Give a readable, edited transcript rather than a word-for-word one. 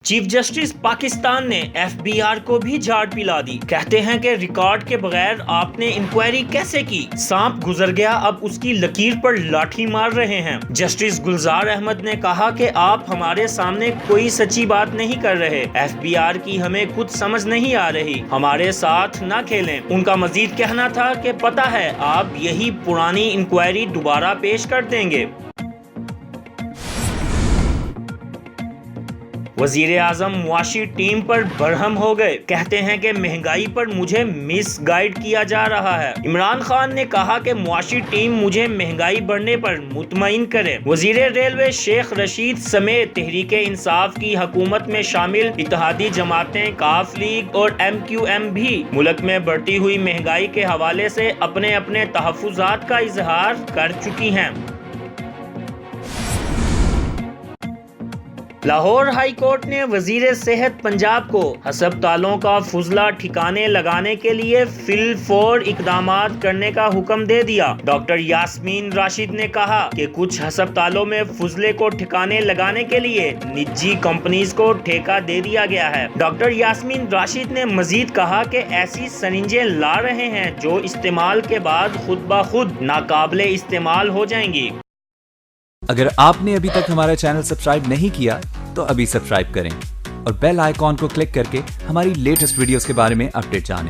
Chief justice Pakistan نے F B are کو بھی جھاڑ پلا دی۔ کہتے ہیں کہ ریکارڈ کے بغیر آپ نے انکوائری کیسے کی؟ سانپ گزر گیا، اب اس کی لکیر پر لاٹھی مار رہے ہیں۔ جسٹس گلزار احمد نے کہا کہ آپ ہمارے سامنے کوئی سچی بات نہیں کر رہے، ایف بی آر کی ہمیں کچھ سمجھ نہیں آ رہی، ہمارے ساتھ نہ کھیلیں۔ ان کا مزید کہنا تھا کہ پتہ ہے آپ یہی پرانی انکوائری دوبارہ پیش کر دیں گے۔ وزیر اعظم معاشی ٹیم پر برہم ہو گئے، کہتے ہیں کہ مہنگائی پر مجھے مس گائیڈ کیا جا رہا ہے۔ عمران خان نے کہا کہ معاشی ٹیم مجھے مہنگائی بڑھنے پر مطمئن کرے۔ وزیر ریلوے شیخ رشید سمیت تحریک انصاف کی حکومت میں شامل اتحادی جماعتیں ق لیگ اور MQM بھی ملک میں بڑھتی ہوئی مہنگائی کے حوالے سے اپنے اپنے تحفظات کا اظہار کر چکی ہیں۔ لاہور ہائی کورٹ نے وزیر صحت پنجاب کو ہسپتالوں کا فضلہ ٹھکانے لگانے کے لیے فی الفور اقدامات کرنے کا حکم دے دیا۔ ڈاکٹر یاسمین راشد نے کہا کہ کچھ ہسپتالوں میں فضلے کو ٹھکانے لگانے کے لیے نجی کمپنیز کو ٹھیکہ دے دیا گیا ہے۔ ڈاکٹر یاسمین راشد نے مزید کہا کہ ایسی سرنجیں لا رہے ہیں جو استعمال کے بعد خود بخود ناقابل استعمال ہو جائیں گی۔ اگر آپ نے ابھی تک ہمارا چینل سبسکرائب نہیں کیا تو ابھی سبسکرائب کریں اور بیل آئیکن کو کلک کر کے ہماری لیٹسٹ ویڈیوز کے بارے میں اپڈیٹ جانیں۔